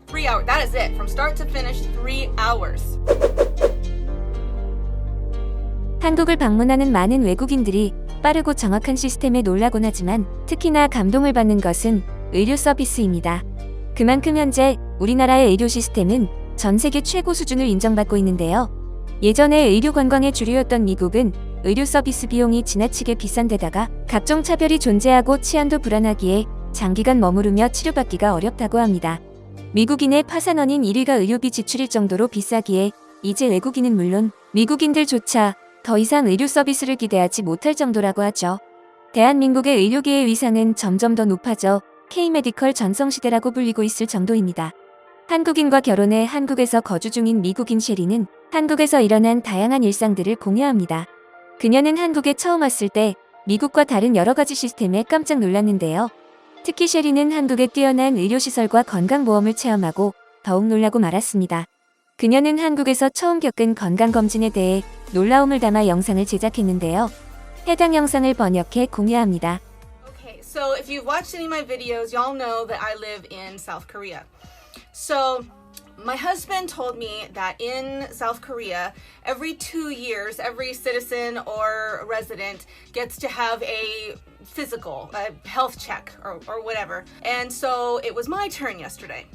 3 hours. That is it. From start to finish, 3 hours. 한국을 방문하는 많은 외국인들이 빠르고 정확한 시스템에 놀라곤 하지만 특히나 감동을 받는 것은 의료 서비스입니다. 그만큼 현재 우리나라의 의료 시스템은 전 세계 최고 수준을 인정받고 있는데요. 예전에 의료 관광의 주류였던 미국은 의료 서비스 비용이 지나치게 비싼 데다가 각종 차별이 존재하고 치안도 불안하기에 장기간 머무르며 치료받기가 어렵다고 합니다. 미국인의 파산원인 1위가 의료비 지출일 정도로 비싸기에 이제 외국인은 물론 미국인들조차 더 이상 의료 서비스를 기대하지 못할 정도라고 하죠. 대한민국의 의료계의 위상은 점점 더 높아져 K-메디컬 전성시대라고 불리고 있을 정도입니다. 한국인과 결혼해 한국에서 거주 중인 미국인 셰리는 한국에서 일어난 다양한 일상들을 공유합니다. 그녀는 한국에 처음 왔을 때 미국과 다른 여러 가지 시스템에 깜짝 놀랐는데요. 특히 셰리는 한국의 뛰어난 의료시설과 건강보험을 체험하고 더욱 놀라고 말았습니다. 그녀는 한국에서 처음 겪은 건강검진에 대해 놀라움을 담아 영상을 제작했는데요. 해당 영상을 번역해 공유합니다. Okay, so if you've watched any of my videos, y'all know that I live in South Korea. So my husband told me that in South Korea, every 2 years, every citizen or resident gets to have a physical, a health check or whatever. And so it was my turn yesterday.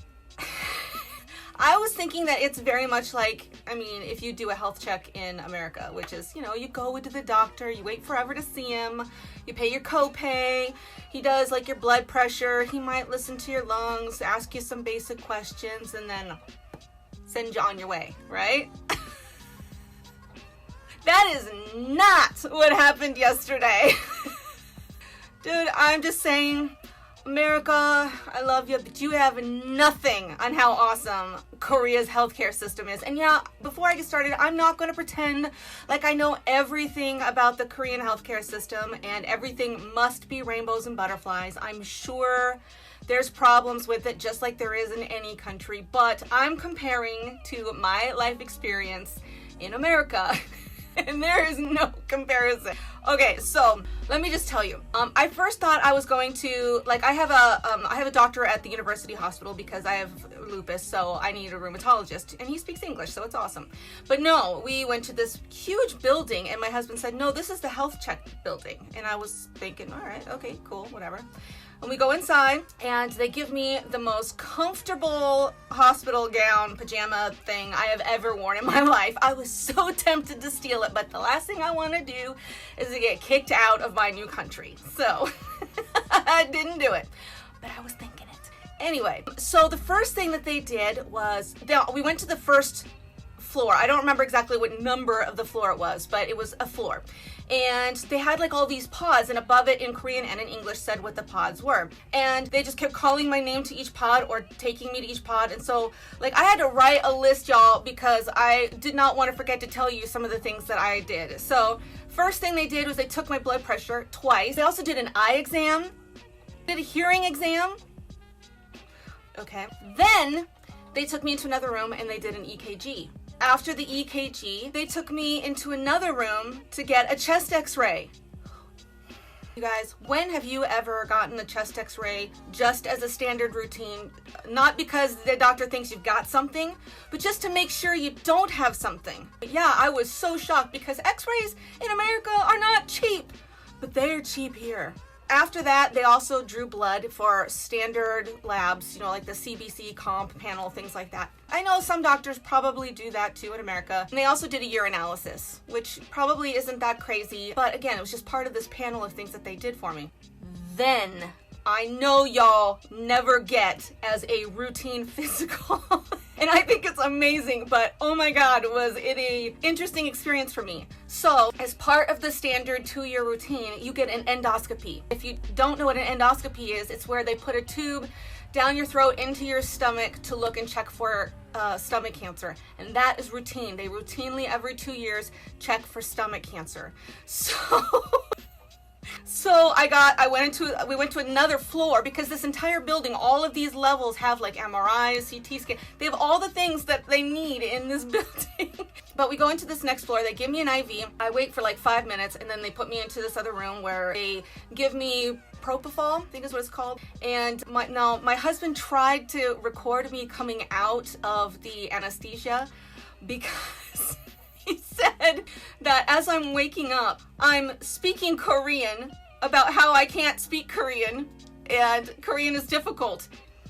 I was thinking that it's very much like, I mean, if you do a health check in America, which is, you know, you go into the doctor, you wait forever to see him, you pay your copay, he does like your blood pressure, he might listen to your lungs, ask you some basic questions, and then send you on your way, right? That is not what happened yesterday. Dude, I'm just saying, America, I love you, but you have nothing on how awesome Korea's healthcare system is. And yeah, before I get started, I'm not going to pretend like I know everything about the Korean healthcare system and everything must be rainbows and butterflies. I'm sure there's problems with it just like there is in any country, but I'm comparing to my life experience in America. And there is no comparison. Okay, so let me just tell you. I first thought I was going to I have a doctor at the university hospital because I have lupus, so I need a rheumatologist, and he speaks English, so it's awesome. But no, we went to this huge building, and my husband said, "No, this is the health check building." And I was thinking, all right, okay, cool, whatever. And we go inside, and they give me the most comfortable hospital gown pajama thing I have ever worn in my life. I was so tempted to steal it, but the last thing I want to do is to get kicked out of my new country. So I didn't do it, but I was thinking it. Anyway, so the first thing that they did was we went to the first floor. I don't remember exactly what number of the floor it was, but it was a floor. And they had like all these pods, and above it in Korean and in English said what the pods were. And they just kept calling my name to each pod or taking me to each pod. And so like I had to write a list, y'all, because I did not want to forget to tell you some of the things that I did. So first thing they did was they took my blood pressure twice. They also did an eye exam, did a hearing exam. Okay. Then they took me into another room and they did an EKG. After the EKG, they took me into another room to get a chest x-ray. You guys, when have you ever gotten a chest x-ray just as a standard routine? Not because the doctor thinks you've got something, but just to make sure you don't have something. But yeah, I was so shocked because x-rays in America are not cheap, but they're cheap here. After that, they also drew blood for standard labs, you know, like the CBC comp panel, things like that. I know some doctors probably do that too in America. And they also did a urinalysis, which probably isn't that crazy. But again, it was just part of this panel of things that they did for me. Then, I know y'all never get as a routine physical. And I think it's amazing, but oh my God, was it an interesting experience for me. So, as part of the standard 2-year routine, you get an endoscopy. If you don't know what an endoscopy is, it's where they put a tube down your throat into your stomach to look and check for stomach cancer. And that is routine. They routinely, every 2 years, check for stomach cancer. So So we went to another floor because this entire building, all of these levels have like MRIs, CT scan. They have all the things that they need in this building. But we go into this next floor, they give me an IV. I wait for like 5 minutes and then they put me into this other room where they give me propofol, I think is what it's called. And my husband tried to record me coming out of the anesthesia because he said that as I'm waking up, I'm speaking Korean about how I can't speak Korean and Korean is difficult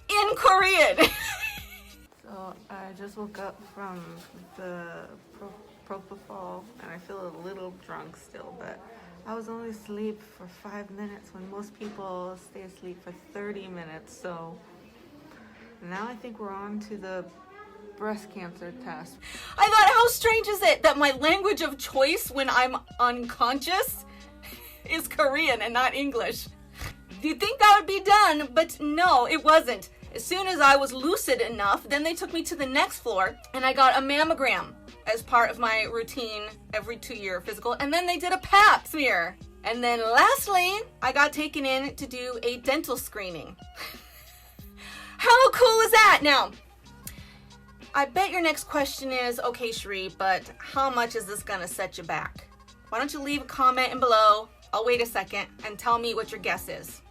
in Korean. So I just woke up from the propofol and I feel a little drunk still, but I was only asleep for 5 minutes when most people stay asleep for 30 minutes. So now I think we're on to the breast cancer test. I thought, how strange is it that my language of choice when I'm unconscious is Korean and not English? You'd think that would be done, but no, it wasn't. As soon as I was lucid enough, then they took me to the next floor and I got a mammogram as part of my routine every 2-year physical, and then they did a pap smear. And then lastly, I got taken in to do a dental screening. How cool is that? Now, I bet your next question is, okay, Sheree, but how much is this gonna set you back? Why don't you leave a comment in below? I'll wait a second and tell me what your guess is.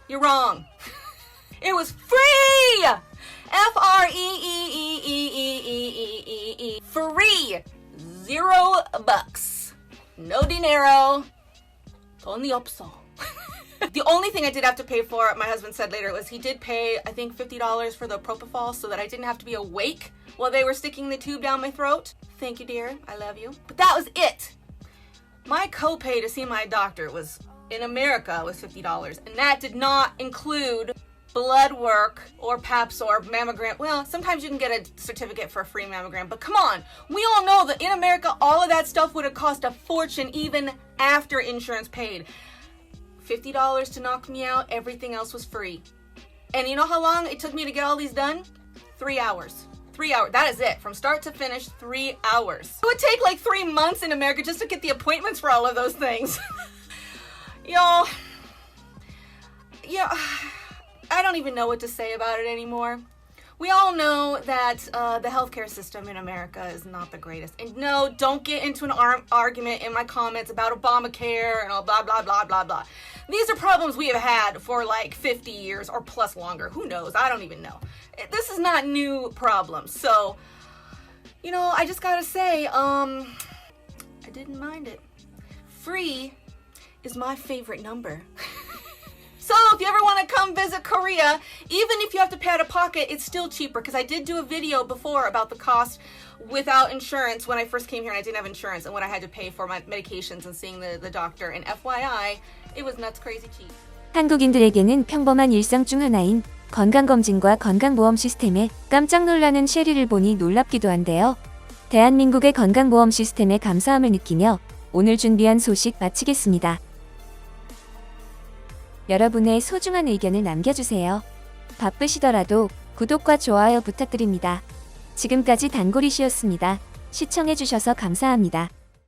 You're wrong. It was free! F-R-E-E-E-E-E-E-E-E-E. Free! $0. No dinero. 돈이 없어. The only thing I did have to pay for, my husband said later, was he did pay, I think, $50 for the propofol so that I didn't have to be awake while they were sticking the tube down my throat. Thank you, dear. I love you. But that was it. My copay to see my doctor was, in America, was $50. And that did not include blood work or paps or mammogram. Well, sometimes you can get a certificate for a free mammogram, but come on. We all know that in America, all of that stuff would have cost a fortune even after insurance paid. $50 to knock me out, everything else was free. And you know how long it took me to get all these done? 3 hours. 3 hours. That is it. From start to finish, 3 hours. It would take like 3 months in America just to get the appointments for all of those things. Y'all, yeah, I don't even know what to say about it anymore. We all know that the healthcare system in America is not the greatest. And no, don't get into an argument in my comments about Obamacare and all blah, blah, blah, blah, blah. These are problems we have had for like 50 years or plus longer. Who knows? I don't even know. This is not new problems. So, you know, I just gotta say, I didn't mind it. Free is my favorite number. So if you ever want to come visit Korea, even if you have to pay out of pocket, it's still cheaper, because I did do a video before about the cost without insurance when I first came here and I didn't have insurance and what I had to pay for my medications and seeing the doctor. And FYI, it was nuts crazy cheap. 한국인들에게는 평범한 일상 중 하나인 건강검진과 건강보험 시스템에 깜짝 놀라는 쉐리를 보니 놀랍기도 한데요. 대한민국의 건강보험 시스템에 감사함을 느끼며 오늘 준비한 소식 마치겠습니다. 여러분의 소중한 의견을 남겨주세요. 바쁘시더라도 구독과 좋아요 부탁드립니다. 지금까지 단골이시였습니다. 시청해주셔서 감사합니다.